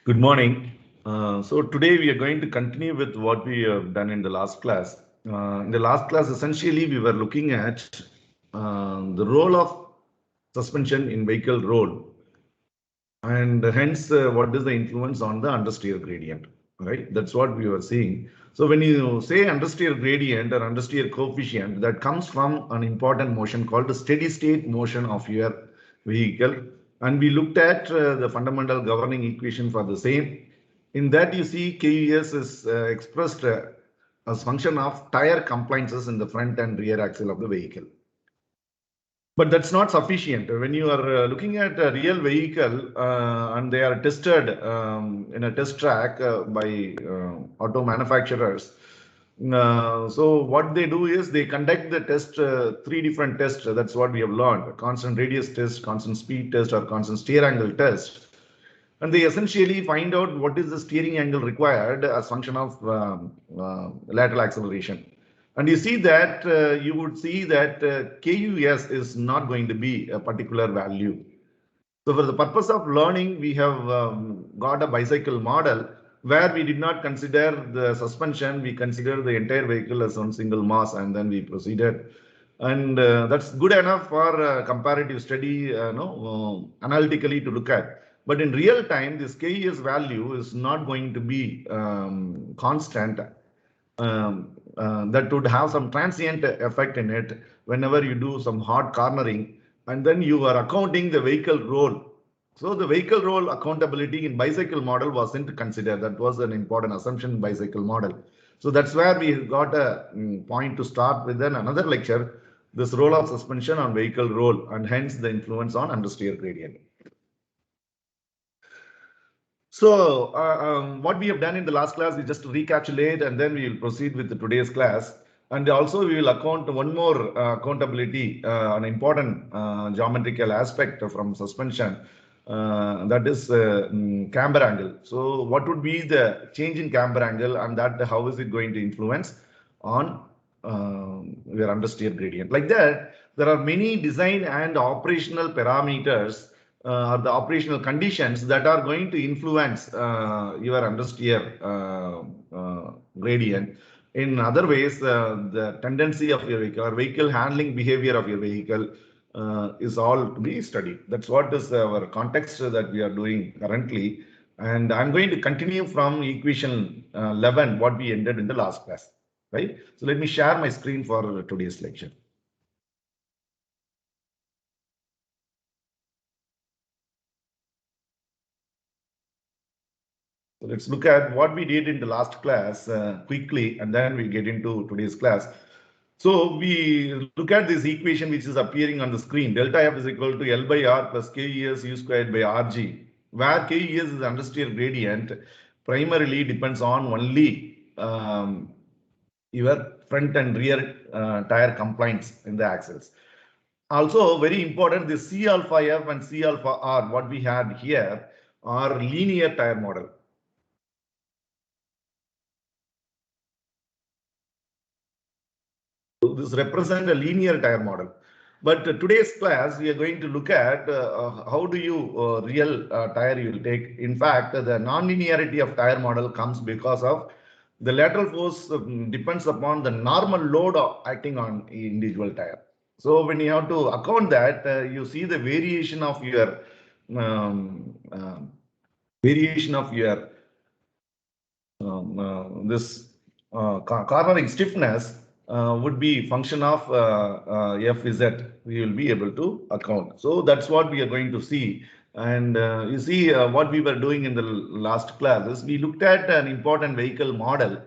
Good morning. So today we are going to continue with what we have done in the last class. In the last class, essentially we were looking at the role of suspension in vehicle roll, and hence what is the influence on the understeer gradient, right? That's what we were seeing. So when you say understeer gradient or understeer coefficient, that comes from an important motion called the steady state motion of your vehicle. And we looked at the fundamental governing equation for the same. In that, you see KUS is expressed as function of tire compliances in the front and rear axle of the vehicle. But that's not sufficient. When you are looking at a real vehicle and they are tested in a test track by auto manufacturers, so what they do is they conduct the test, three different tests. That's what we have learned: constant radius test, constant speed test, or constant steer angle test. And they essentially find out what is the steering angle required as function of lateral acceleration. And you see that you would see that KUS is not going to be a particular value. So for the purpose of learning, we have got a bicycle model where we did not consider the suspension. We consider the entire vehicle as one single mass, and then we proceeded. And that's good enough for comparative study, analytically to look at. But in real time, this KES value is not going to be constant. That would have some transient effect in it whenever you do some hard cornering, and then you are accounting the vehicle roll. So the vehicle roll accountability in bicycle model wasn't considered. That was an important assumption in bicycle model. So that's where we got a point to start with then another lecture, this role of suspension on vehicle roll, and hence the influence on understeer gradient. So what we have done in the last class, we just recapitulate and then we will proceed with today's class. And also we will account one more accountability, an important geometrical aspect from suspension, that is camber angle. So what would be the change in camber angle, and that how is it going to influence on your understeer gradient? Like that, there are many design and operational parameters or the operational conditions that are going to influence your understeer gradient. In other ways, the tendency of your vehicle or vehicle handling behavior of your vehicle is all to be studied. That's what is our context that we are doing currently. And I'm going to continue from equation 11, what we ended in the last class, right? So let me share my screen for today's lecture. So let's look at what we did in the last class quickly, and then we get into today's class. So we look at this equation which is appearing on the screen. Delta F is equal to L by R plus KES U squared by RG, where KES is understeer gradient, primarily depends on only your front and rear tire compliance in the axles. Also, very important, the C alpha F and C alpha R, what we had here, are linear tire model. This represents a linear tire model. But today's class, we are going to look at how do you real tire you will take. In fact, the non-linearity of tire model comes because of the lateral force depends upon the normal load acting on individual tire. So when you have to account that, you see the variation of your um, uh, this cornering stiffness would be function of FZ. We will be able to account. So that's what we are going to see. And you see what we were doing in the last class is we looked at an important vehicle model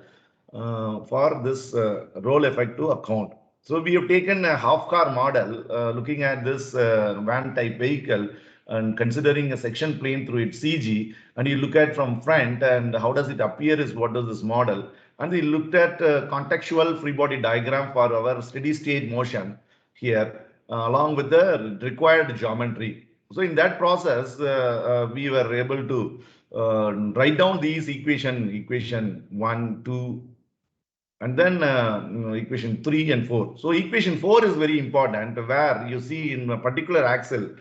for this roll effect to account. So we have taken a half car model looking at this van type vehicle and considering a section plane through its CG, and you look at from front and how does it appear is what is this model. And we looked at contextual free body diagram for our steady state motion here along with the required geometry. So in that process, we were able to write down these equation 1, 2, and then equation 3 and 4. So equation 4 is very important, where you see in a particular axle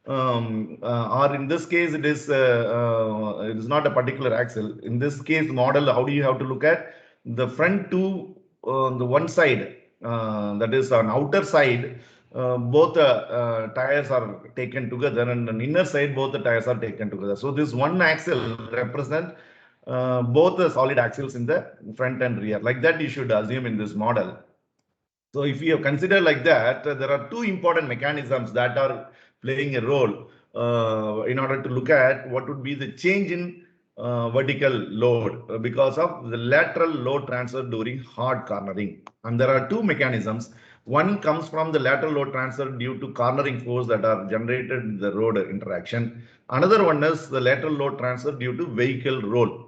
or in this case, it is not a particular axle. In this case, model, how do you have to look at the front two, the one side, that is on outer side, both tires are taken together, and on inner side, both the tires are taken together. So this one axle represent both the solid axles in the front and rear. Like that, you should assume in this model. So if you consider like that, there are two important mechanisms that are playing a role in order to look at what would be the change in vertical load because of the lateral load transfer during hard cornering. And there are two mechanisms. One comes from the lateral load transfer due to cornering force that are generated in the road interaction. Another one is the lateral load transfer due to vehicle roll.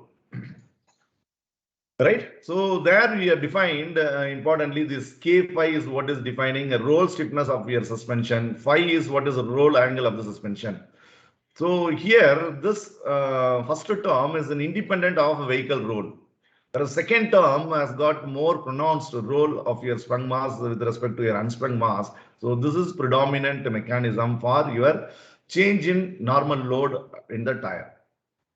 Right. So there we have defined importantly this K phi is what is defining a roll stiffness of your suspension. Phi is what is the roll angle of the suspension. So here this first term is an independent of vehicle roll. The second term has got more pronounced role of your sprung mass with respect to your unsprung mass. So this is predominant mechanism for your change in normal load in the tire.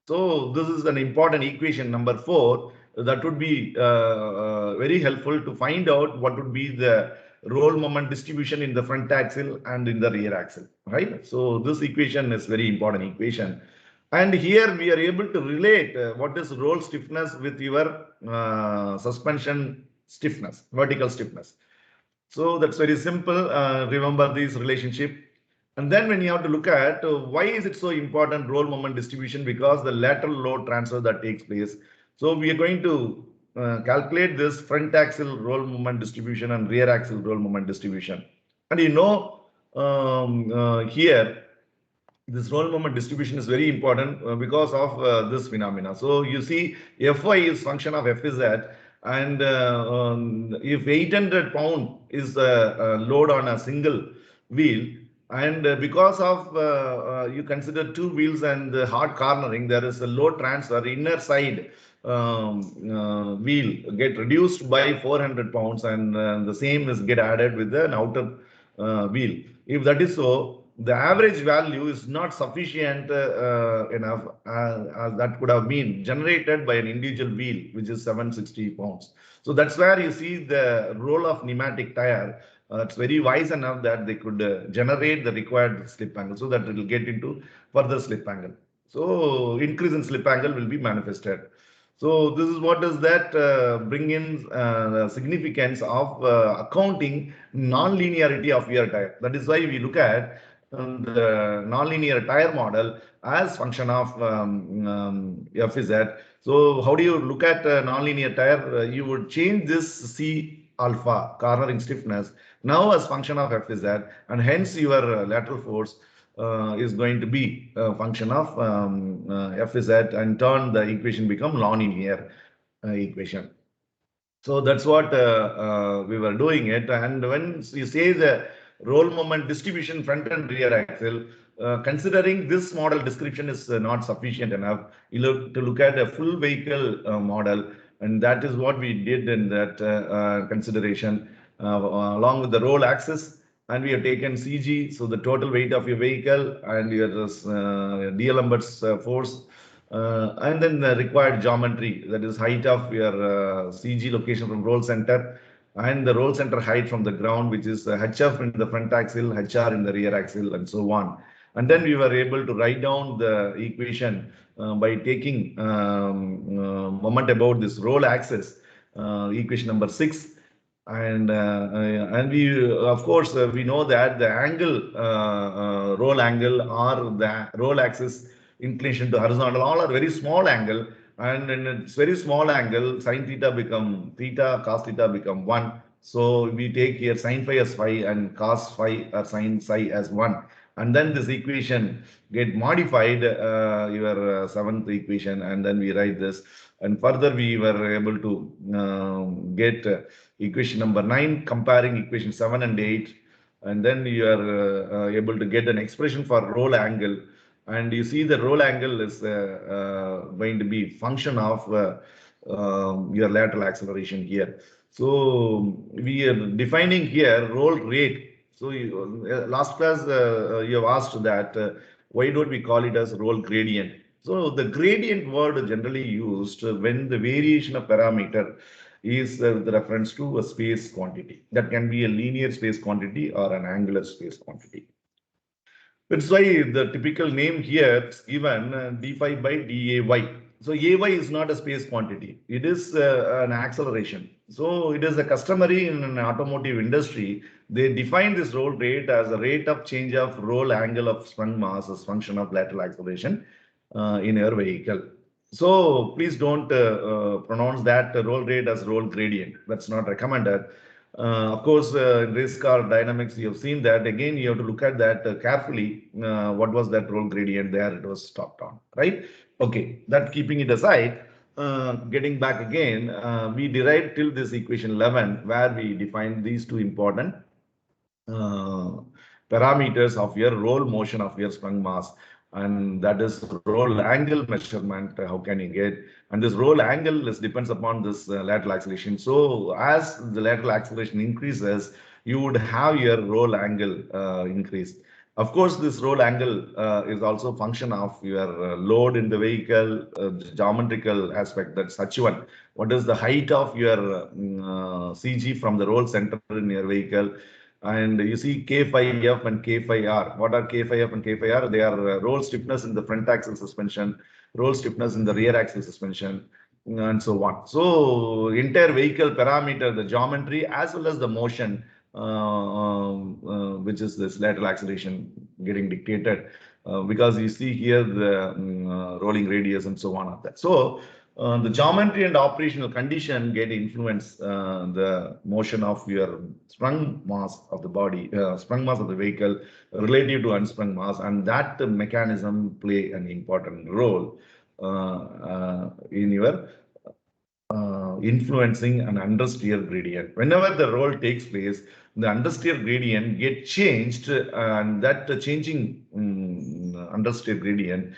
So this is an important equation number 4 that would be very helpful to find out what would be the roll moment distribution in the front axle and in the rear axle, right? So this equation is very important equation. And here we are able to relate what is roll stiffness with your suspension stiffness, vertical stiffness. So that's very simple. Remember this relationship. And then when you have to look at why is it so important roll moment distribution, because the lateral load transfer that takes place. So we are going to calculate this front axle roll moment distribution and rear axle roll moment distribution. And here this roll moment distribution is very important because of this phenomena. So you see Fy is function of Fz, and if 800 pound is the load on a single wheel, and because of you consider two wheels and the hard cornering, there is a load transfer. Inner side wheel get reduced by 400 pounds, and the same is get added with an outer wheel. If that is so, the average value is not sufficient enough as that could have been generated by an individual wheel, which is 760 pounds. So that's where you see the role of pneumatic tire. It's very wise enough that they could generate the required slip angle so that it will get into further slip angle. So increase in slip angle will be manifested. So this is what does that bring in the significance of accounting non-linearity of wear tire. That is why we look at the non-linear tire model as function of Fz. So how do you look at non-linear tire? You would change this C alpha cornering stiffness now as function of Fz, and hence your lateral force is going to be a function of Fz, and turn the equation become non-linear equation. So that's what we were doing it. And when you say the roll moment distribution front and rear axle, considering this model description is not sufficient enough, you look to look at a full vehicle model, and that is what we did in that consideration along with the roll axis. And we have taken CG, so the total weight of your vehicle and your DLMB's force, and then the required geometry, that is height of your CG location from roll center, and the roll center height from the ground, which is HF in the front axle, HR in the rear axle, and so on. And then we were able to write down the equation by taking moment about this roll axis, equation number 6. And we of course we know that the angle roll angle or the roll axis inclination to horizontal all are very small angle, and in its very small angle sin theta become theta, cos theta become 1. So we take here sin phi as phi and cos phi or sin psi as 1, and then this equation get modified, your seventh equation, and then we write this, and further we were able to get equation number 9 comparing equation 7 and 8, and then you are able to get an expression for roll angle, and you see the roll angle is going to be function of your lateral acceleration here. So we are defining here roll rate So last class you have asked that why don't we call it as roll gradient? So the gradient word generally used when the variation of parameter is with reference to a space quantity. That can be a linear space quantity or an angular space quantity. That's why the typical name here is given d5 by day. So ay is not a space quantity. It is an acceleration. So it is a customary in an automotive industry. They define this roll rate as a rate of change of roll angle of sprung mass as function of lateral acceleration in your vehicle. So please don't pronounce that roll rate as roll gradient. That's not recommended. Of course, in race car dynamics, you have seen that. Again, you have to look at that carefully. What was that roll gradient there? It was stopped on, right? Okay, that keeping it aside, getting back again, we derived till this equation 11, where we defined these two important uh, parameters of your roll motion of your sprung mass, and that is roll angle measurement. How can you get? And this roll angle is depends upon this lateral acceleration. So as the lateral acceleration increases, you would have your roll angle increase. Of course, this roll angle is also a function of your load in the vehicle, geometrical aspect, that's H1. What is the height of your CG from the roll center in your vehicle? And you see K5F and K5R. What are K5F and K5R? They are roll stiffness in the front axle suspension, roll stiffness in the rear axle suspension, and so on. So entire vehicle parameter, the geometry as well as the motion, which is this lateral acceleration getting dictated, because you see here the rolling radius and so on of that. So the geometry and operational condition get influence the motion of your sprung mass of the body, sprung mass of the vehicle relative to unsprung mass, and that mechanism play an important role in your influencing an understeer gradient. Whenever the roll takes place, the understeer gradient get changed, and that changing understeer gradient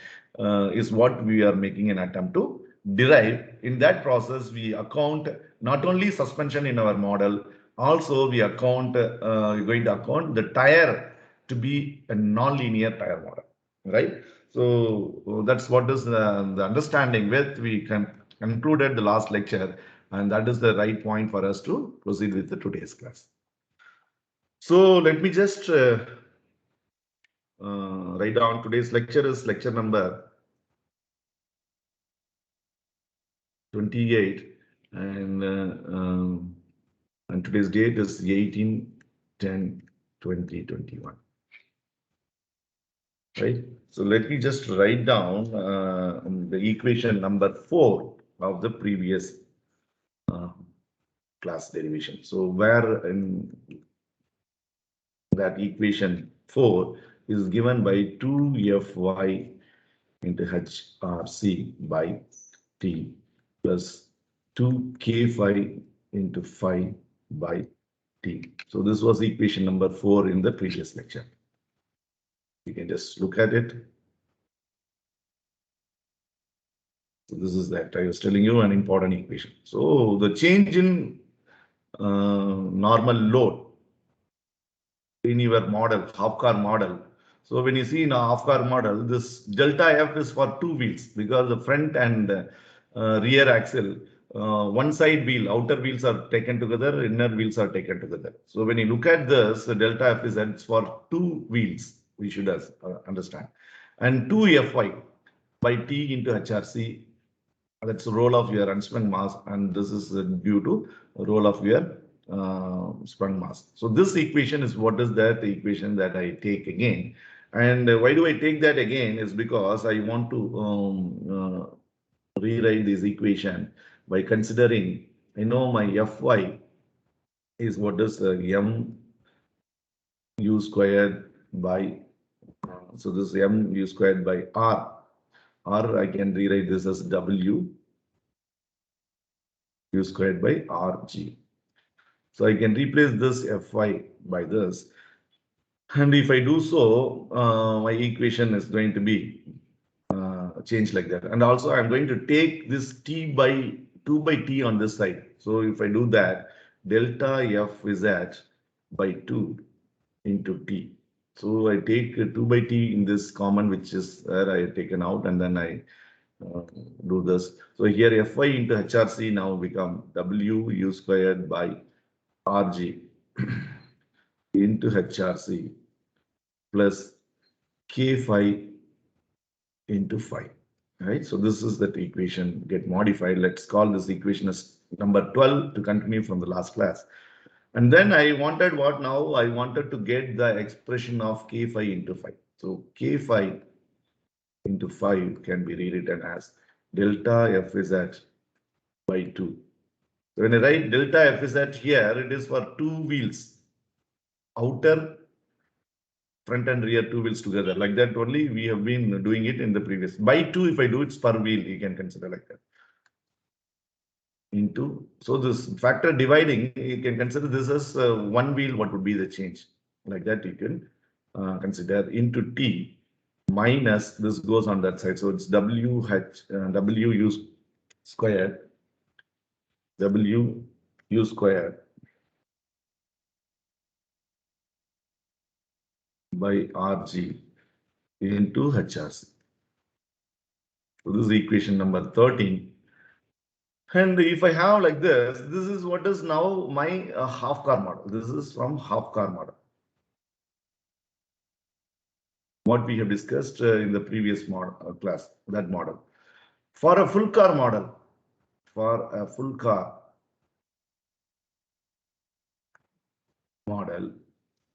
is what we are making an attempt to derive. In that process, we account not only suspension in our model, also we account going to account the tire to be a non-linear tire model, right? So that's what is the understanding with we can concluded the last lecture, and that is the right point for us to proceed with the today's class. So let me just write down today's lecture is lecture number 28, and today's date is 18/10/2021. Right. So let me just write down the equation number 4 of the previous class derivation. So where in that equation 4 is given by 2Fy into HRC by T plus 2K into phi by T. So this was equation number 4 in the previous lecture. You can just look at it. So this is that I was telling you an important equation. So the change in normal load in your model, half car model. So when you see in a half car model, this delta F is for two wheels because the front and rear axle, one side wheel, outer wheels are taken together, inner wheels are taken together. So when you look at this, the delta F is for two wheels, we should understand. And 2Fy by T into HRC, that's the role of your unsprung mass, and this is due to role of your sprung mass. So this equation is what is that equation that I take again. And why do I take that again is because I want to rewrite this equation by considering, I know my Fy is what is M U squared by, so this M U squared by R. Or I can rewrite this as W U squared by RG. So I can replace this Fy by this. And if I do so, my equation is going to be changed like that. And also I'm going to take this T by 2 by T on this side. So if I do that, delta F is at by 2 into T. So I take 2 by T in this common, which is where I taken out, and then I do this. So here Fy into HRC now become W U squared by RG into HRC plus K phi into phi. Right. So this is that equation get modified. Let's call this equation as number 12 to continue from the last class. And then I wanted what now? I wanted to get the expression of K phi into phi. So K phi into phi can be rewritten as delta Fz by 2. So when I write delta Fz here, it is for two wheels, outer, front and rear two wheels together. Like that only we have been doing it in the previous. By 2, if I do it's per wheel, you can consider like that. Into, so this factor dividing, you can consider this as one wheel, what would be the change? Like that you can consider into T minus this goes on that side. So it's WU squared, WU squared by RG into HRC. So this is equation number 13. And if I have like this is what is now my half car model. This is from half car model. What we have discussed in the previous model, class, that model. For a full car model,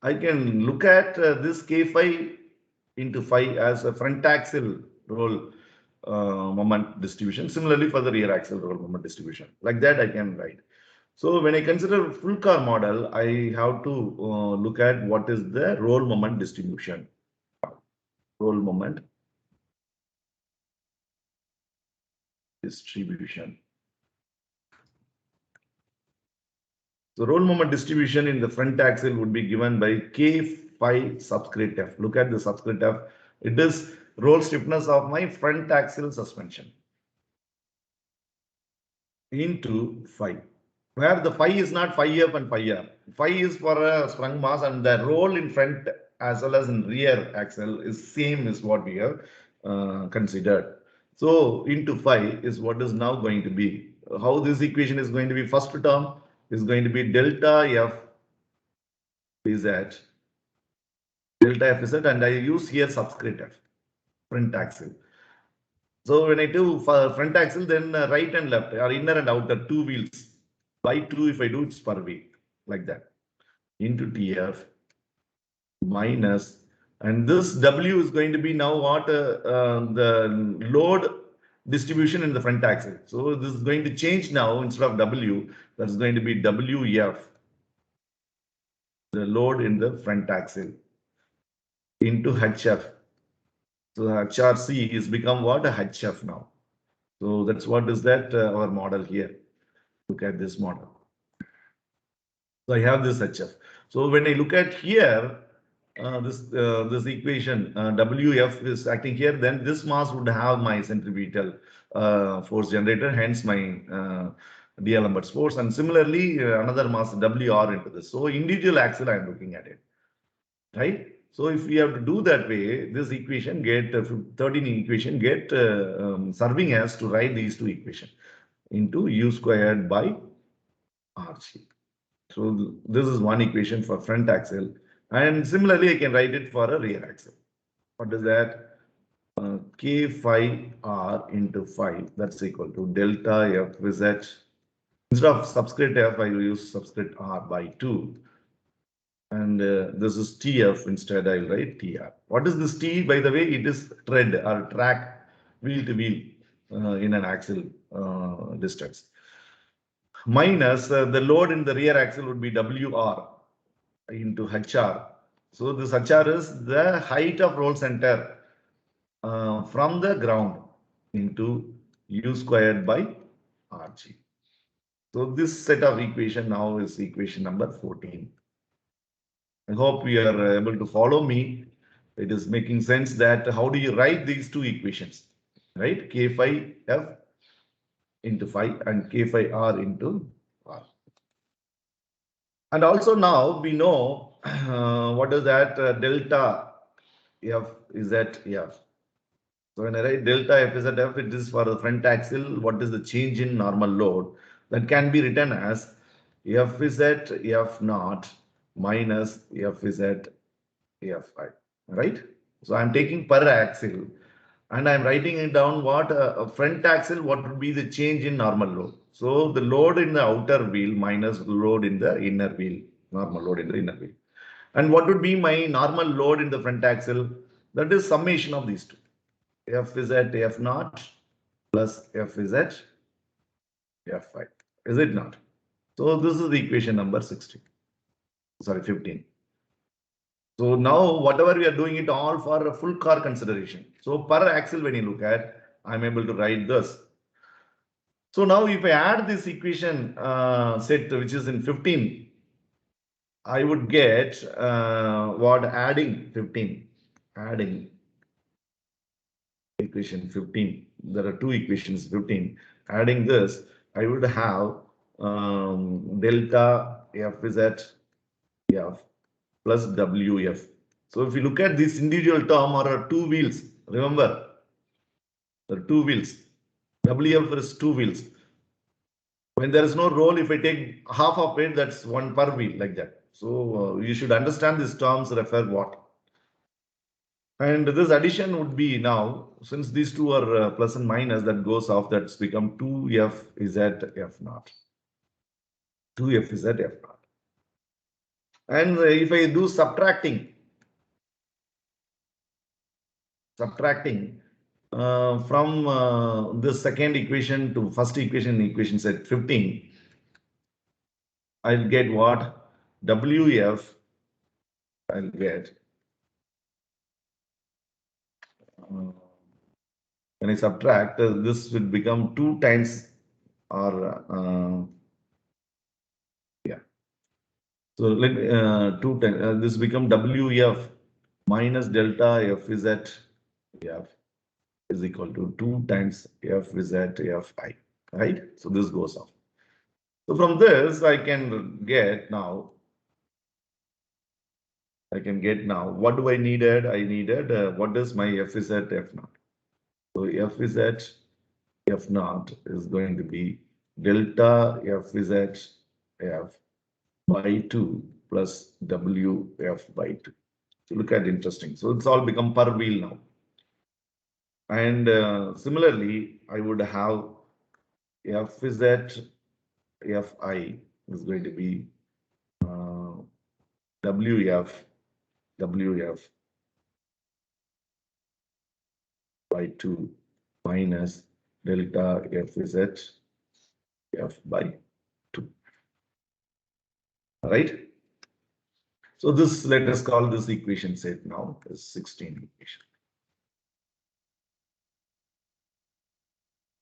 I can look at this K phi into phi as a front axle roll moment distribution. Similarly, for the rear axle roll moment distribution. Like that, I can write. So when I consider full car model, I have to look at what is the roll moment distribution. Roll moment distribution. So roll moment distribution in the front axle would be given by K phi subscript F. Look at the subscript F. It is roll stiffness of my front axle suspension into phi, where the phi is not phi up and phi up. Phi is for a sprung mass, and the roll in front as well as in rear axle is same as what we have considered. So into phi is what is now going to be. How this equation is going to be, first term is going to be delta F is at delta F is at, and I use here subscript F, front axle. So when I do front axle, then right and left or inner and outer two wheels by 2 if I do it's per wheel, like that, into TF minus, and this W is going to be now what the load distribution in the front axle. So this is going to change now. Instead of W, that's going to be WF, the load in the front axle, into HF. So HRC is become what? A HF now. So that's what is that our model here. Look at this model. So I have this HF. So when I look at here, this equation WF is acting here, then this mass would have my centripetal force generator, hence my D'Alembert's force, and similarly another mass WR into this. So individual axle I am looking at it, right? So if we have to do that way, this equation get 13 equation get serving as to write these two equations into U squared by RC. So this is one equation for front axle, and similarly I can write it for a rear axle. What is that? K phi R into phi, that's equal to delta F is at, instead of subscript F, I will use subscript R by 2. And this is TF, instead I'll write TR. What is this T? By the way, it is tread or track, wheel to wheel in an axle distance. Minus the load in the rear axle would be WR into HR. So this HR is the height of roll center from the ground into U squared by RG. So this set of equation now is equation number 14. I hope we are able to follow me. It is making sense that how do you write these two equations, right? K phi F into phi and K phi R into R. And also now we know what is that? Delta F is at F. So when I write delta F is at F, it is for the front axle. What is the change in normal load? That can be written as F is at F naught minus F is at Fi, right? So I'm taking per axle and I'm writing it down what a front axle, what would be the change in normal load. So the load in the outer wheel minus load in the inner wheel, normal load in the inner wheel. And what would be my normal load in the front axle? That is summation of these two. F is at F naught plus F is at F5. Is it not? So this is the equation number 16. Sorry, 15. So now whatever we are doing it all for a full car consideration. So per axle when you look at, I'm able to write this. So now if I add this equation set which is in 15, I would get what adding 15, adding equation 15. There are two equations 15. Adding this, I would have delta F is at F plus WF. So if you look at this individual term or two wheels, remember the two wheels, WF is two wheels. When there is no roll, if I take half of it, that's one per wheel like that. So you should understand these terms refer what. And this addition would be now, since these two are plus and minus, that goes off, that's become 2F is at F naught. 2F is at F naught. And if I do subtracting from this second equation to first equation set 15, I'll get what? WF, I'll get. When I subtract, this will become 2 times or yeah. So let 2 times this become WF minus delta F is at F is equal to 2 times F is at Fi, right? So this goes off. So from this I can get now. What do I needed? I needed what is my F is at F naught. So F is at F naught is going to be delta F is at F by 2 plus WF by 2. So look at interesting. So it's all become per wheel now. And similarly, I would have F is at Fi is going to be WF by 2 minus delta F is at F by 2. All right. So this, let us call this equation set now as 16 equation.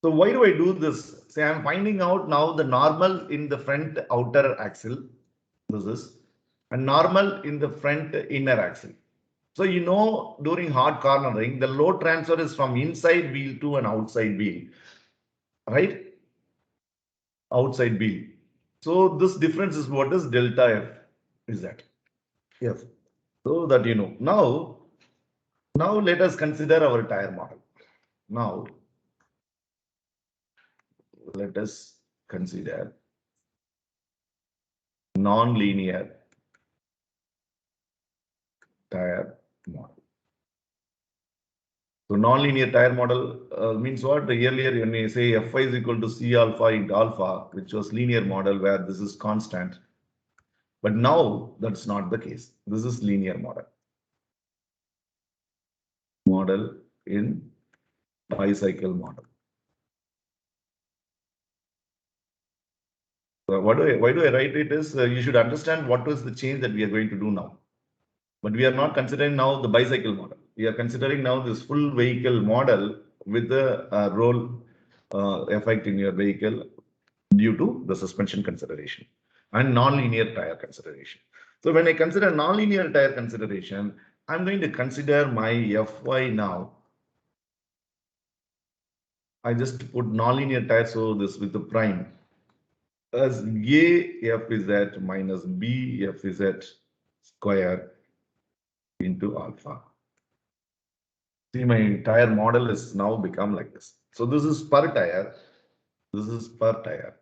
So why do I do this? Say I'm finding out now the normal in the front outer axle, this is, and normal in the front inner axle. So you know during hard cornering, the load transfer is from inside wheel to an outside wheel, right? Outside wheel. So this difference is what is delta F is that. Yes. So that you know. Now let us consider our tire model. Now let us consider non-linear tire model. So non-linear tire model means what? Earlier when we say Fi is equal to C alpha into alpha, which was linear model where this is constant. But now that's not the case. This is linear model. Model in bicycle model. So why do I write it is you should understand what was the change that we are going to do now. But we are not considering now the bicycle model. We are considering now this full vehicle model with the roll effect in your vehicle due to the suspension consideration and non-linear tire consideration. So when I consider non-linear tire consideration, I'm going to consider my Fy now. I just put non-linear tire, so this with the prime as A F is at minus B F is at square into alpha. See, my tire model is now become like this. So this is per tire. This is per tire.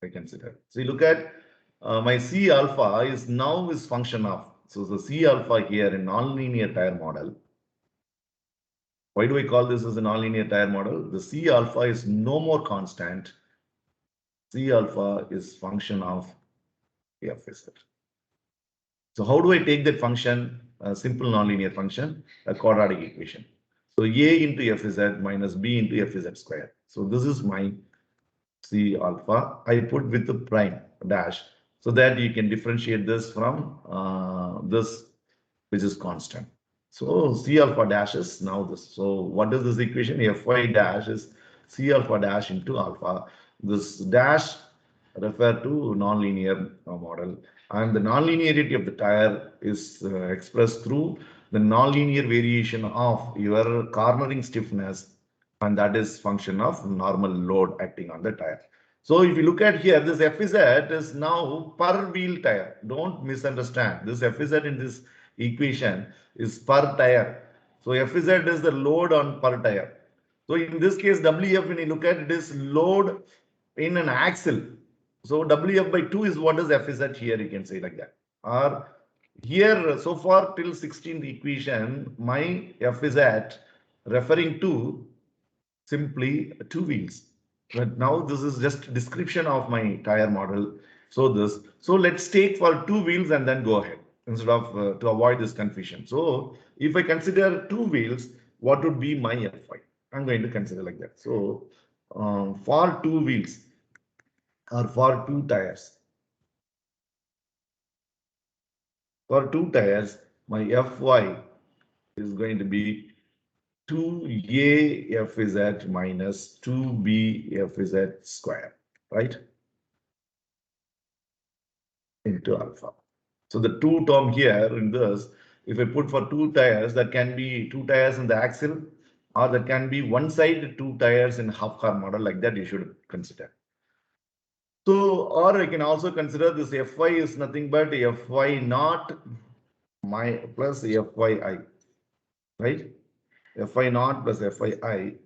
I consider. See, look at my C alpha is now is function of. So the C alpha here in nonlinear tire model. Why do I call this as a nonlinear tire model? The C alpha is no more constant. C alpha is function of F is it. So how do I take that function? A simple nonlinear function, a quadratic equation. So A into F is z minus B into F is z square. So this is my C alpha. I put with the prime dash so that you can differentiate this from this, which is constant. So C alpha dash is now this. So what is this equation? Fy dash is C alpha dash into alpha. This dash refer to nonlinear model, and the nonlinearity of the tire is expressed through the nonlinear variation of your cornering stiffness, and that is function of normal load acting on the tire. So if you look at here, this FZ is now per wheel tire. Don't misunderstand. This FZ in this equation is per tire. So FZ is the load on per tire. So in this case, WF, when you look at it, is load in an axle. So WF by 2 is what is FZ here, you can say like that. Or here, so far till 16th equation, my FZ referring to simply two wheels. But now this is just description of my tire model. So let's take for two wheels and then go ahead instead of to avoid this confusion. So if I consider two wheels, what would be my Fy? I'm going to consider like that. So for two wheels or for two tires, my Fy is going to be 2A Fz minus 2B Fz square, right? Into alpha. So the two term here in this, if I put for two tires, that can be two tires in the axle, or that can be one side two tires in half car model, like that you should consider. So, or I can also consider this Fy is nothing but Fy naught my plus Fyi, right? Fy naught plus Fyi,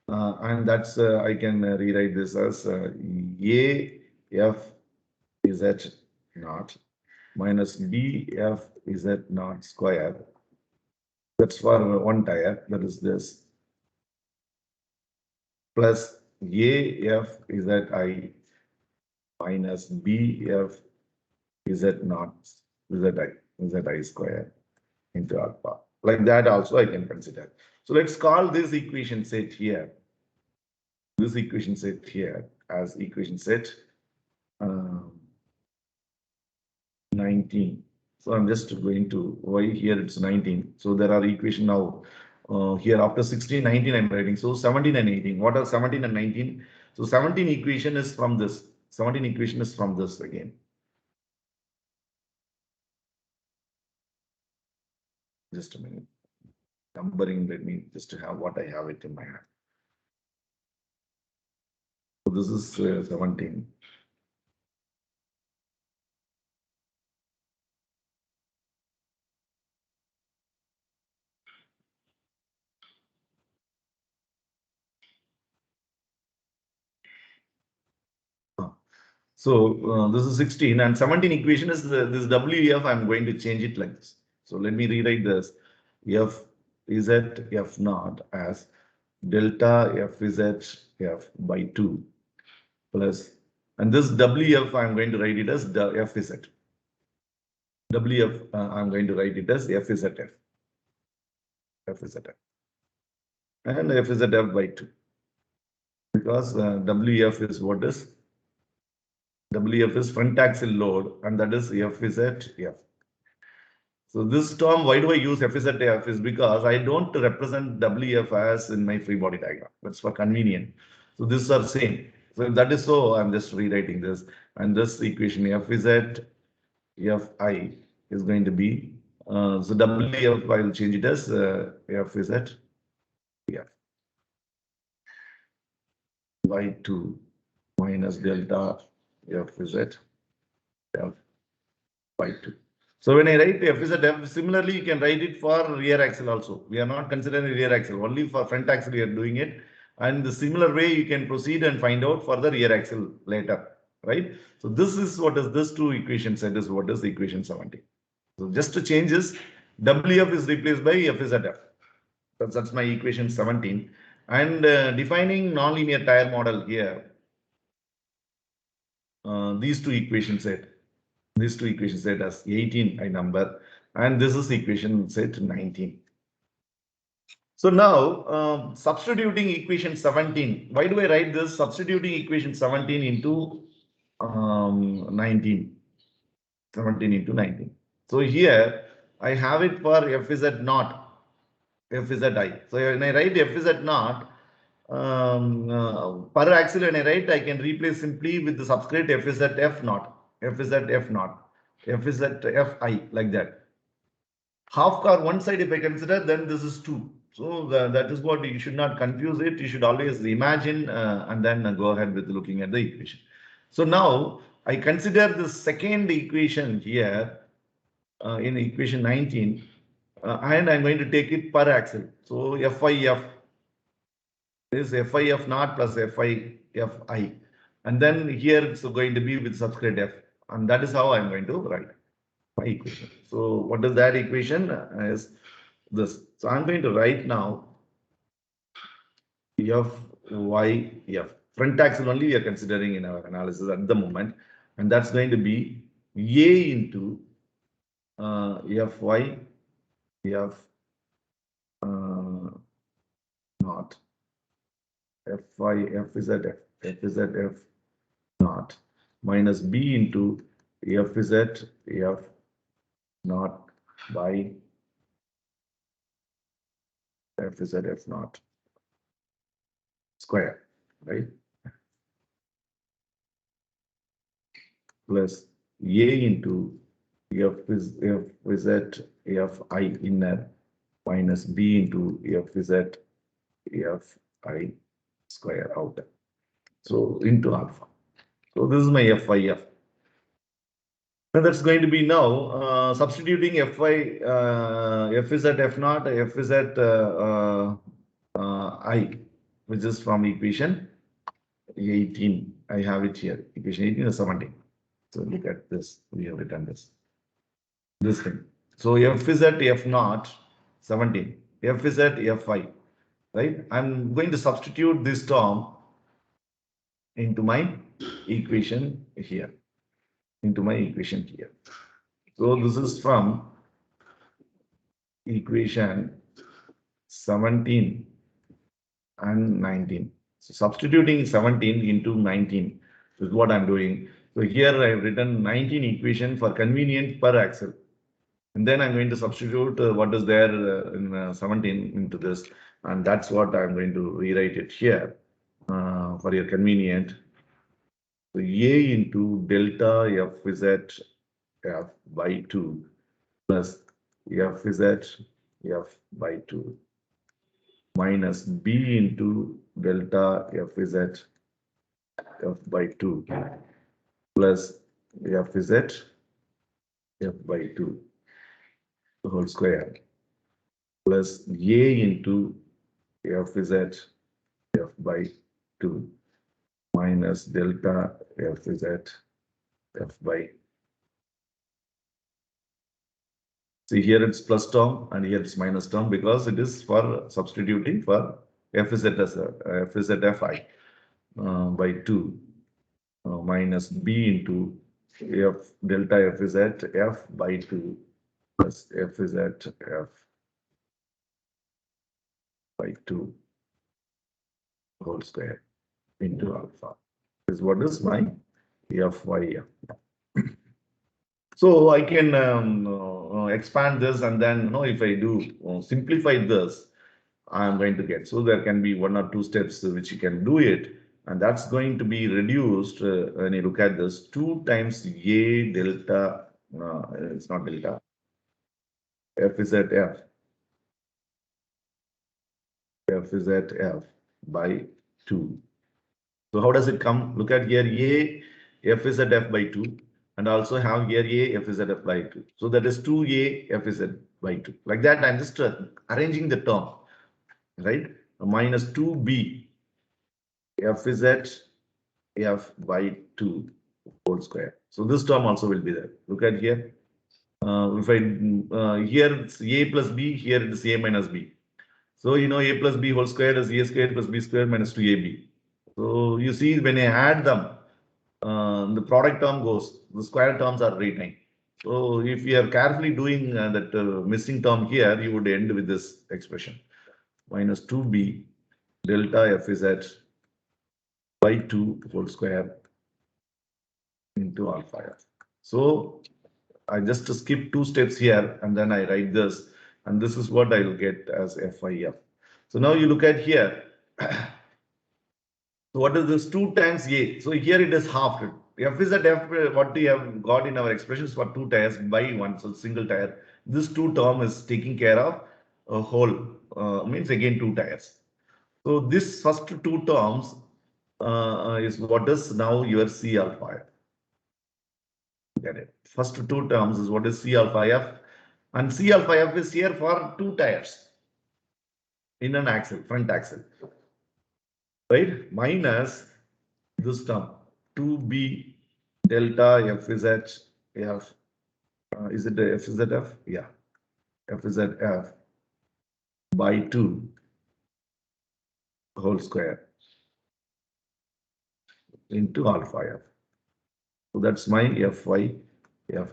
and that's I can rewrite this as A F Z naught minus BF Z naught square. That's for one tire, that is this, plus AF ZI minus BF Z naught ZI square into alpha. Like that also I can consider. So let's call this equation set here. This equation set here as equation set 19. So I'm just going to, why here it's 19. So there are equation now here after 16, 19 I'm writing. So 17 and 18. What are 17 and 19? So 17 equation is from this. 17 equation is from this again. Just a minute. Numbering, let me just have what I have it in my hand. So this is 17. So this is 16 and 17 equation is this WF. I'm going to change it like this. So let me rewrite this. F is at F naught as delta F is at F by 2 plus, and this WF I'm going to write it as the F is at WF. I'm going to write it as F is at F. F is at F. And F is at F by 2 because WF is what is WF is front axle load, and that is F is at F. So this term, why do I use F is at F is because I don't represent WF as in my free body diagram. That's for convenient. So these are same. So if that is so, I'm just rewriting this. And this equation F is at Fi is going to be, so WF, I will change it as F is at F by 2 minus delta F is at F by 2. So when I write f is at f, similarly you can write it for rear axle also. We are not considering rear axle, only for front axle we are doing it. And the similar way you can proceed and find out for the rear axle later, right? So this is what is this two equations set is what is the equation 70. So just to change this, WF is replaced by F is at F. That's my equation 17. And defining nonlinear tire model here, these two equations set as 18 I number, and this is equation set 19. So now substituting equation 17. Why do I write this? Substituting equation 17 into 19. 17 into 19. So here I have it for f is at naught, f is at I. So when I write f is at naught, per axle when I write, I can replace simply with the subscript f is at f naught, f is at f naught, f is at fi, like that. Half car one side if I consider, then this is 2. So that is what you should not confuse it. You should always imagine and then go ahead with looking at the equation. So now I consider the second equation here in equation 19 and I'm going to take it per axle. So FIF is FIF naught plus FIFI. And then here it's going to be with subscript F. And that is how I'm going to write my equation. So what is that equation? Is this. So I'm going to write now FYF. Front axle only we are considering in our analysis at the moment. And that's going to be A into FY F naught. F is at F naught minus B into F is at F naught by F is at F naught square, right? Plus A into F is at Fi inner minus B into F is at Fi square outer. So into alpha. So this is my FIF. And that's going to be now substituting F is at F naught, F is at I, which is from equation 18. I have it here. Equation 18 is 17. So look at this. We have written this thing. So F is at F naught, 17. F is at Fi, right? I'm going to substitute this term into my equation here. So this is from equation 17 and 19. So substituting 17 into 19 is what I'm doing. So here I've written 19 equation for convenient per axle. And then I'm going to substitute what is there in 17 into this. And that's what I'm going to rewrite it here for your convenient. So A into delta F is at F by 2 plus F is at F by 2 minus B into delta F is at F by 2 plus F is at F by 2 the whole square plus A into F is at F by 2 minus delta F is at F by. See here it's plus term and here it's minus term because it is for substituting for F is at F is at Fi by 2 minus B into F delta F is at F by 2 plus F is at F by 2 whole square into alpha. This is what is my FYF. So I can expand this and then if I do simplify this, I'm going to get. So there can be 1 or 2 steps which you can do it. And that's going to be reduced when you look at this 2 times A delta, it's not delta, F is at F is at F by 2. So how does it come? Look at here, F is at F by 2 and also have here A F Z F by 2. So that is 2A F Z by 2. Like that, I'm just arranging the term, right? Minus 2B F Z F by 2 whole square. So this term also will be there. Look at here. If I here it's A plus B, here it is A minus B. So you know A plus B whole square is A square plus B square minus 2AB. So you see when I add them, the product term goes, the square terms are retained. So if you are carefully doing that missing term here, you would end with this expression minus 2B delta FZ by 2 whole square into alpha F. So I just skip 2 steps here and then I write this, and this is what I will get as FIF. So now you look at here. So what is this 2 times A? So here it is half. F is at F, what we have got in our expressions for 2 tires by 1, so single tire. This 2 term is taking care of a whole, means again 2 tires. So this first 2 terms is what is now your C alpha F. Get it? First 2 terms is what is C alpha F, and C alpha F is here for 2 tires in an axle, front axle, right? Minus this term 2B delta FZ F. Is it the FZF? Yeah, FZF by 2 whole square into alpha F. So that's my FY F.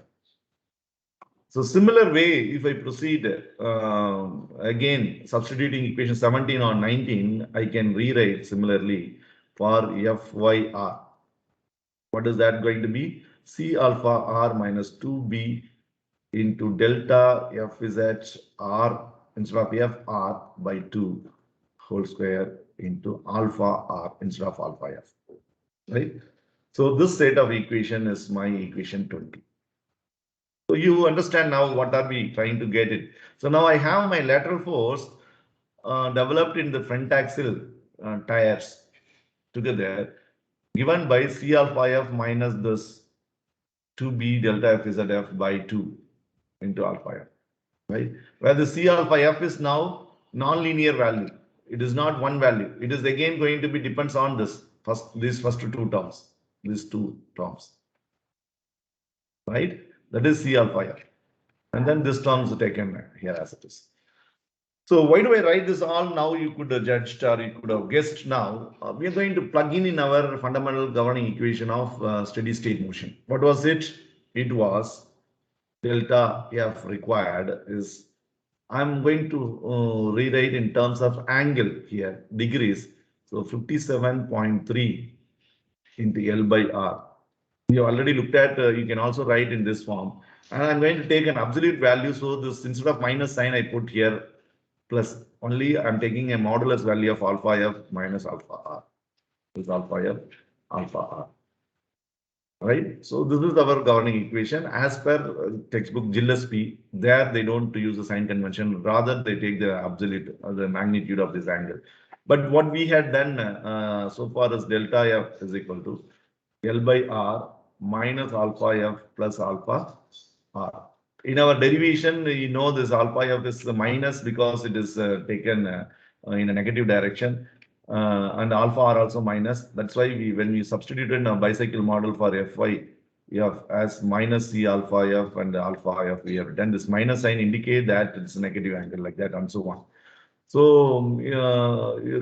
So similar way, if I proceed again, substituting equation 17 on 19, I can rewrite similarly for FYR. What is that going to be? C alpha R minus 2B into delta FZ R instead of FR by 2 whole square into alpha R instead of alpha F. Right? So this set of equation is my equation 20. So you understand now what are we trying to get it. So now I have my lateral force developed in the front axle tires together, given by C alpha F minus this 2B delta F Z F by 2 into alpha F, right? Where the C alpha F is now non-linear value. It is not one value. It is again going to be depends on this these first 2 terms, these 2 terms, right? That is C alpha F. And then this term is taken here as it is. So why do I write this all now? You could have judged or you could have guessed now. We are going to plug in our fundamental governing equation of steady state motion. What was it? It was delta F required is, I'm going to rewrite in terms of angle here, degrees. So 57.3 into L by R. You already looked at, you can also write in this form. And I'm going to take an absolute value. So this, instead of minus sign, I put here plus. Only I'm taking a modulus value of alpha F minus alpha R. This is alpha F, alpha R. Right? So this is our governing equation as per textbook Gillespie. There they don't use the sign convention. Rather, they take the absolute, the magnitude of this angle. But what we had done so far is delta F is equal to L by R minus alpha F plus alpha R. In our derivation, you know this alpha F is minus because it is taken in a negative direction, and alpha R also minus. That's why when we substituted in a bicycle model for Fy F as minus C alpha F and alpha F, we have done this minus sign indicate that it's a negative angle like that and so on. So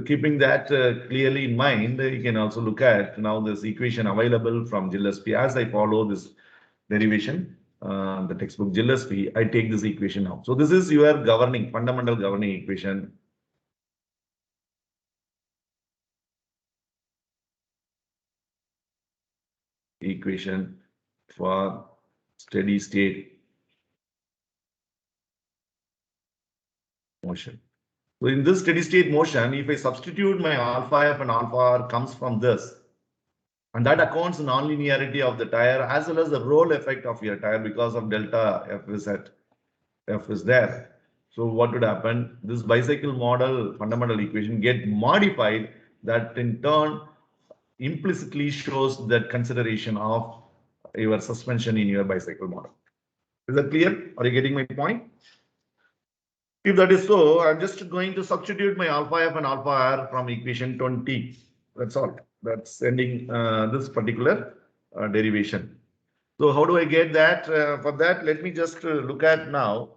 keeping that clearly in mind, you can also look at now this equation available from Gillespie. As I follow this derivation, the textbook Gillespie, I take this equation now. So this is your governing, fundamental governing equation. Equation for steady state motion. So in this steady state motion, if I substitute my alpha F and alpha R comes from this, and that accounts the non-linearity of the tire as well as the roll effect of your tire because of delta F is at F is there. So what would happen? This bicycle model fundamental equation get modified that in turn implicitly shows that consideration of your suspension in your bicycle model. Is that clear? Are you getting my point? If that is so, I'm just going to substitute my alpha f and alpha r from equation 20. That's all. That's ending this particular derivation. So how do I get that? For that, let me just look at now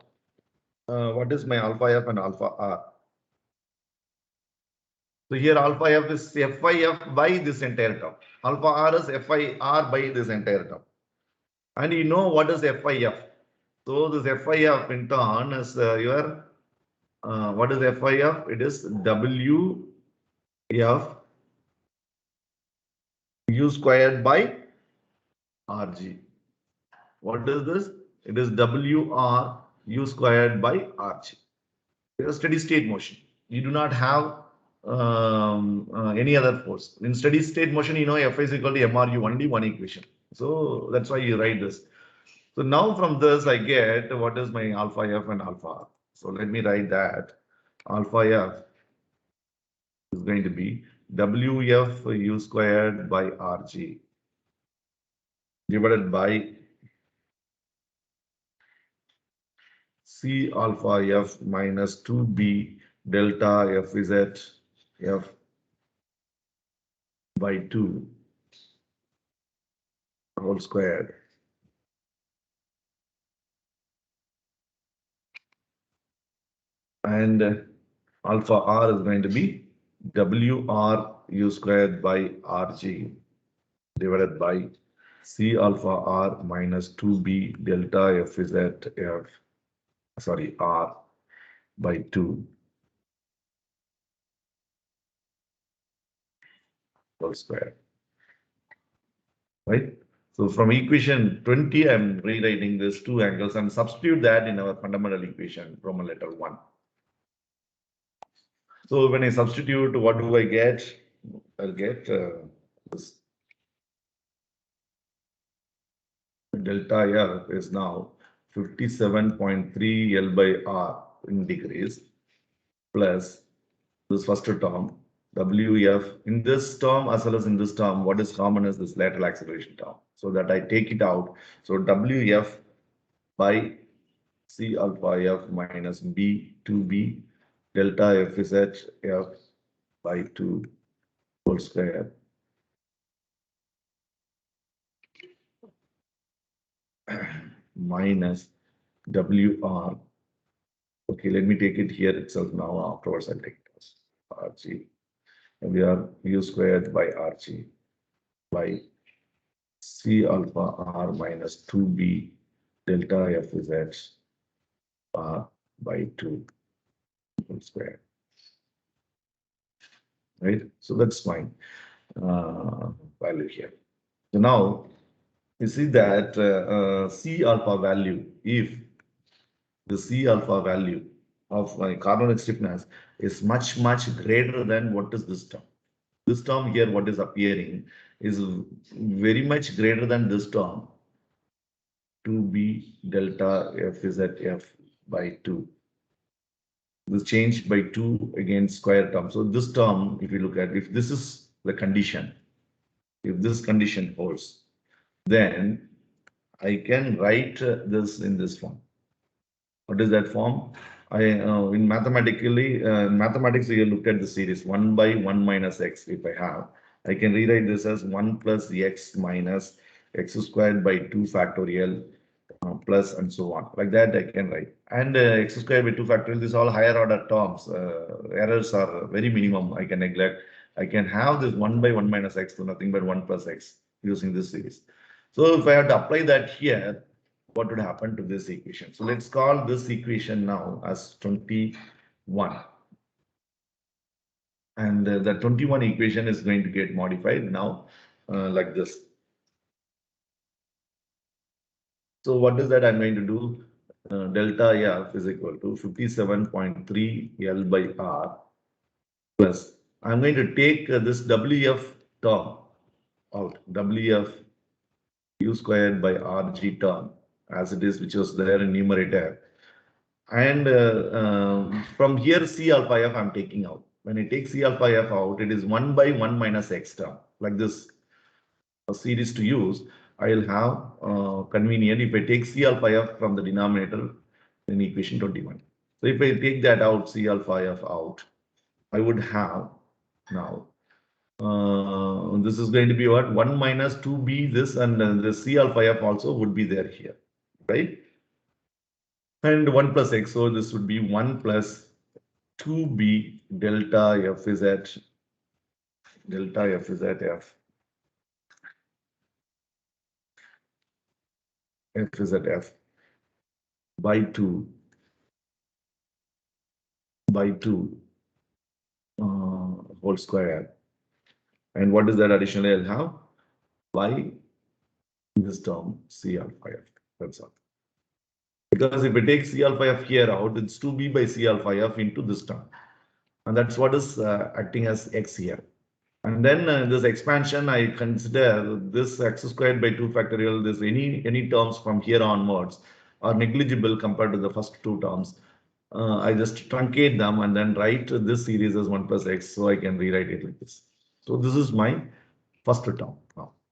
what is my alpha f and alpha r. So here alpha f is phi f by this entire term. Alpha r is phi r by this entire term. And you know what is phi f. So this phi f in turn is your what is phi f? It is W f u squared by rg. What is this? It is W r u squared by rg. It is a steady state motion. You do not have any other force. In steady state motion, you know F is equal to MRU, only one equation. So that's why you write this. So now from this, I get what is my alpha F and alpha R. So let me write that. Alpha F is going to be WF U squared by RG divided by C alpha F minus 2B delta FZ F by 2 whole squared. And alpha R is going to be WR U squared by RG divided by C alpha R minus 2B delta FZ F, sorry, R by 2 whole square, right? So from equation 20, I'm rewriting these two angles and substitute that in our fundamental equation, Roman letter 1. So when I substitute, what do I get? I'll get this delta F is now 57.3 L by R in degrees plus this first term WF. In this term as well as in this term, what is common is this lateral acceleration term. So that I take it out. So WF by C alpha F minus B 2B delta F is at F by 2 whole square minus WR. Okay, let me take it here itself now. Afterwards, I'll take it as RG. And we are U squared by RG by C alpha R minus 2B delta F is at R by 2 whole square. Right? So that's fine. Value here. So now you see that C alpha value, if the C alpha value of my carbonic stiffness is much greater than what is this term. This term here, what is appearing is very much greater than this term. 2B delta F is at F by 2. This change by 2 against square term. So this term, if you look at, if this is the condition, if this condition holds, then I can write this in this form. What is that form? I in mathematics you looked at the series 1 by 1 minus x. If I can rewrite this as 1 plus x minus x squared by 2 factorial plus and so on. Like that I can write. And x squared by 2 factorial, these all higher order terms. Errors are very minimum. I can neglect. I can have this 1 by 1 minus x to nothing but 1 plus x using this series. So if I have to apply that here, what would happen to this equation? So let's call this equation now as 21. And the 21 equation is going to get modified now like this. So what is that I'm going to do? Delta F is equal to 57.3 L by R plus I'm going to take this WF term out, WF U squared by RG term as it is, which was there in numerator. And from here, C alpha F I'm taking out. When I take C alpha F out, it is 1 by 1 minus x term, like this a series to use. I'll have convenient if I take C alpha F from the denominator in equation 21. So if I take that out, C alpha F out, I would have now this is going to be what 1 minus 2b this, and the C alpha F also would be there here, right? And 1 plus x, so this would be 1 plus 2b delta F is at F. F is at F by 2 whole square. And what is that additionally I'll have? By this term C alpha F. That's all. Because if we take C alpha F here out, it's 2b by C alpha F into this term. And that's what is acting as x here. And then this expansion, I consider this x squared by 2 factorial, this any terms from here onwards are negligible compared to the first two terms. I just truncate them and then write this series as 1 plus x, so I can rewrite it like this. So this is my first term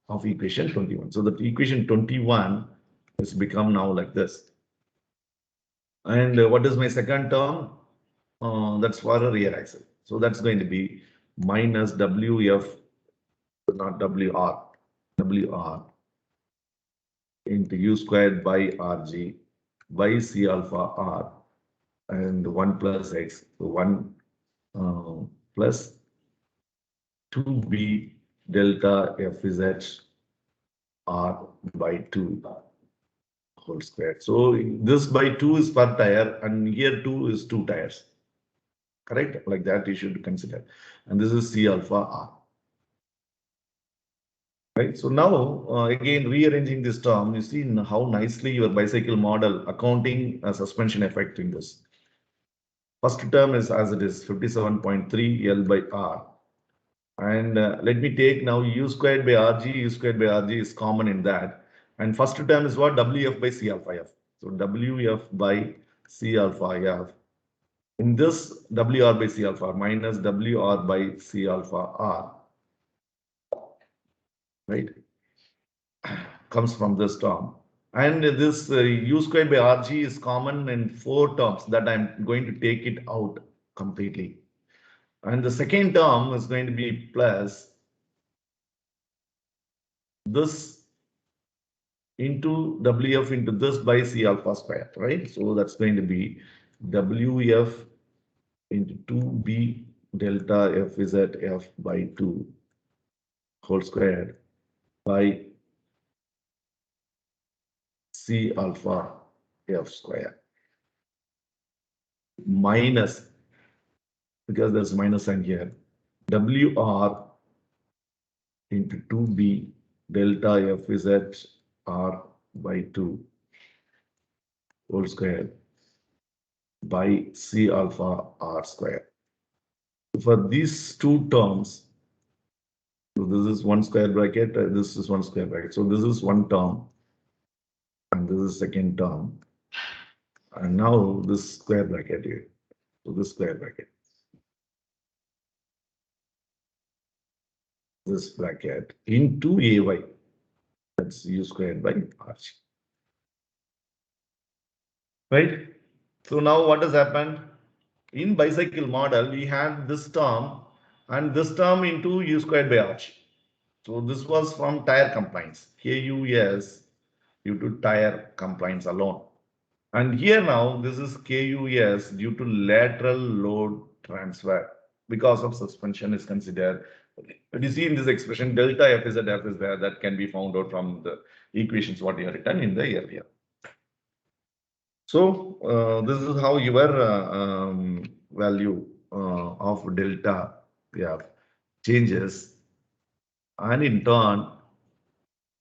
of equation 21. So the equation 21 has become now like this. And what is my second term? That's for a rear axle. So that's going to be minus WF, not WR into U squared by RG by C alpha R and 1 plus X. So 1 plus 2B delta F is at R by 2 whole square. So this by 2 is per tire, and here 2 is 2 tires. Correct? Like that you should consider. And this is C alpha R. Right. So now again rearranging this term, you see how nicely your bicycle model accounting a suspension effect in this. First term is as it is 57.3 L by R. And let me take now U squared by RG. U squared by RG is common in that. And first term is what? WF by C alpha F. So WF by C alpha F. In this WR by C alpha minus WR by C alpha R. Right? Comes from this term. And this U squared by RG is common in 4 terms that I'm going to take it out completely. And the second term is going to be plus this into WF into this by C alpha square, right? So that's going to be WF into 2B delta F is at F by 2 whole squared by C alpha F square minus, because there's minus sign here, WR into 2B delta F is at R by 2 whole square by C alpha R square. For these two terms, so this is one square bracket, this is one square bracket. So this is one term, and this is second term. And now this square bracket here. So this square bracket. This bracket into AY. That's U squared by RG. Right? So now what has happened? In bicycle model, we had this term and this term into U squared by RG. So this was from tire compliance, KUS due to tire compliance alone. And here now this is KUS due to lateral load transfer because of suspension is considered. But you see in this expression delta F is at F is there, that can be found out from the equations what you have written in the earlier. So this is how your value of delta changes, and in turn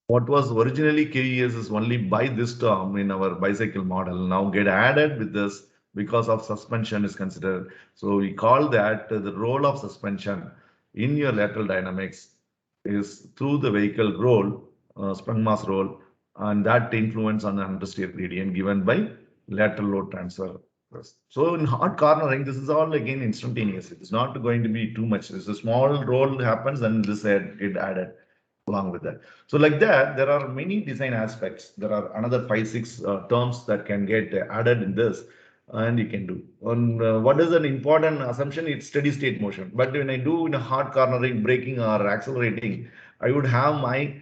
what was originally KES is only by this term in our bicycle model now get added with this because of suspension is considered. So we call that the role of suspension in your lateral dynamics is through the vehicle roll, sprung mass roll, and that influence on the understeer gradient given by lateral load transfer. So in hard cornering, this is all again instantaneous. It is not going to be too much. It's a small roll happens and this get added. along with that. So like that, there are many design aspects. There are another 5, 6 terms that can get added in this, and you can do. On what is an important assumption? It's steady state motion. But when I do in a hard cornering, braking or accelerating, I would have my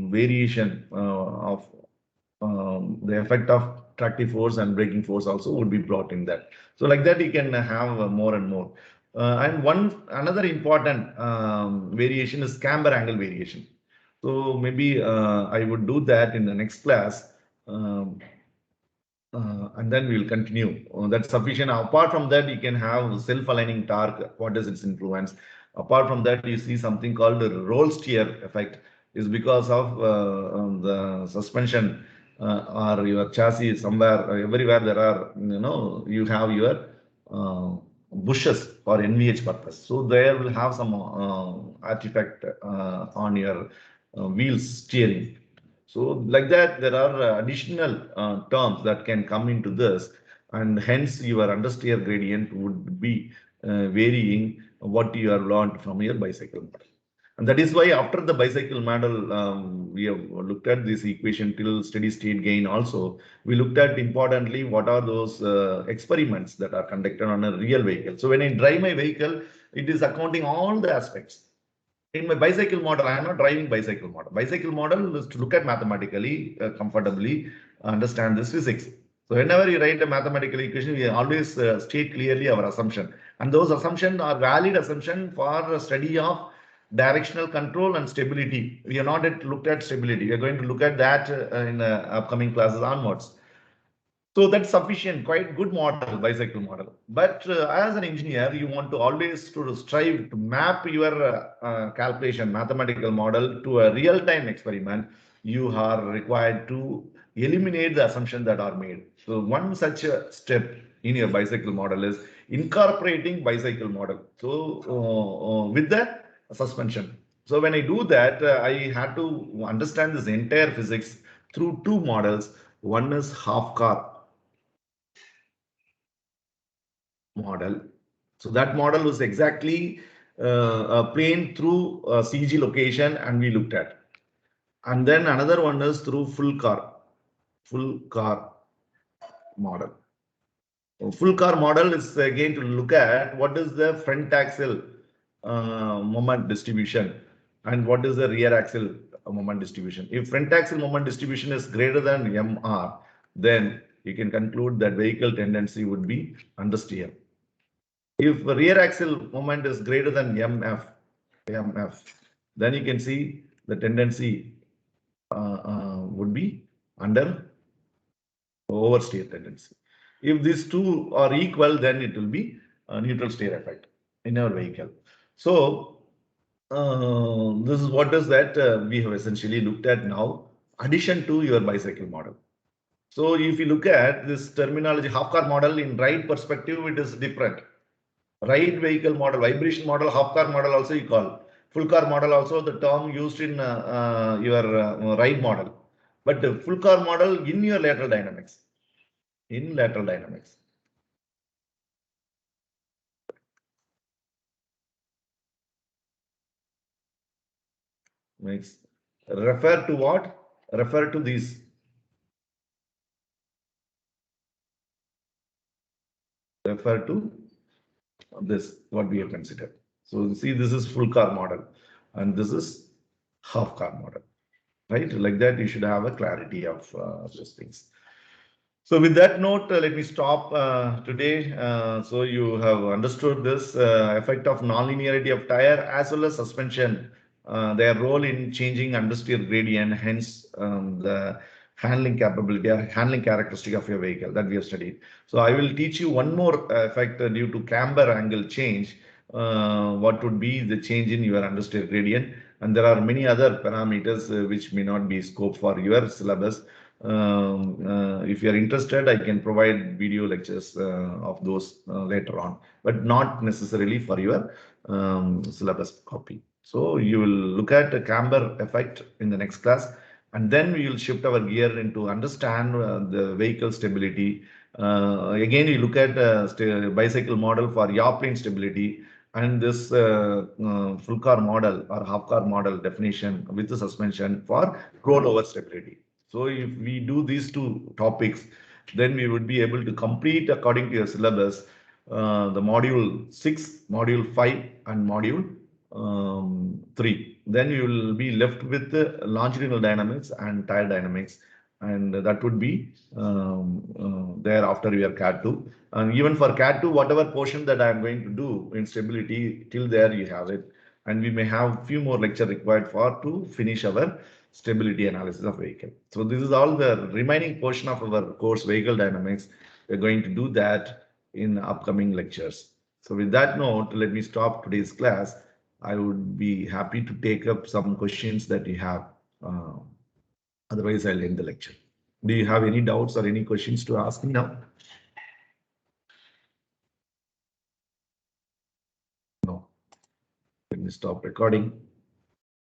variation of the effect of tractive force and braking force also would be brought in that. So like that, you can have more and more. And another important variation is camber angle variation. So maybe I would do that in the next class. Um, and then we will continue. That's sufficient. Apart from that, you can have self-aligning torque. What is its influence? Apart from that, you see something called the roll steer effect. Is because of the suspension or your chassis somewhere, everywhere there are, you have your bushes for NVH purpose. So there will have some artifact on your wheels steering. So like that, there are additional terms that can come into this, and hence your understeer gradient would be varying what you have learned from your bicycle model. And that is why after the bicycle model, we have looked at this equation till steady state gain also. We looked at importantly what are those experiments that are conducted on a real vehicle. So when I drive my vehicle, it is accounting all the aspects. In my bicycle model, I am not driving bicycle model. Bicycle model is to look at mathematically, comfortably, understand this physics. So whenever you write a mathematical equation, we always state clearly our assumption. And those assumptions are valid assumption for study of directional control and stability. We have not yet looked at stability. We are going to look at that in upcoming classes onwards. So that's sufficient, quite good model, bicycle model. But as an engineer, you want to always to strive to map your calculation, mathematical model to a real-time experiment. You are required to eliminate the assumptions that are made. So one such a step in your bicycle model is incorporating bicycle model. So with the suspension. So when I do that, I had to understand this entire physics through two models. One is half car model. So that model was exactly a plane through a CG location, and we looked at. And then another one is through full car model. Full car model is again to look at what is the front axle moment distribution and what is the rear axle moment distribution. If front axle moment distribution is greater than MR, then you can conclude that vehicle tendency would be understeer. If rear axle moment is greater than MF, then you can see the tendency would be under oversteer tendency. If these two are equal, then it will be a neutral steer effect in our vehicle. So this is what is that we have essentially looked at now, addition to your bicycle model. So if you look at this terminology, half car model in ride perspective, it is different. Ride vehicle model, vibration model, half car model also you call. Full car model also the term used in your ride model. But the full car model in your lateral dynamics. In lateral dynamics. Makes refer to what? Refer to these. Refer to this, what we have considered. So see, this is full car model and this is half car model, right? Like that, you should have a clarity of those things. So with that note, let me stop today. So you have understood this effect of nonlinearity of tire as well as suspension, their role in changing understeer gradient, hence the handling capability or handling characteristic of your vehicle that we have studied. So I will teach you one more effect due to camber angle change. What would be the change in your understeer gradient? And there are many other parameters which may not be scope for your syllabus. If you are interested, I can provide video lectures of those later on, but not necessarily for your syllabus copy. So you will look at the camber effect in the next class, and then we will shift our gear into understand the vehicle stability. Again, we look at bicycle model for yaw plane stability, and this full car model or half car model definition with the suspension for rollover stability. So if we do these two topics, then we would be able to complete according to your syllabus the module 6, module 5 and module 3. Then you will be left with longitudinal dynamics and tire dynamics, and that would be there after your CAT 2. And even for CAT 2, whatever portion that I am going to do in stability, till there you have it. And we may have few more lecture required for to finish our stability analysis of vehicle. So this is all the remaining portion of our course, vehicle dynamics. We're going to do that in upcoming lectures. So with that note, let me stop today's class. I would be happy to take up some questions that you have. Otherwise, I'll end the lecture. Do you have any doubts or any questions to ask me now? No. Let me stop recording.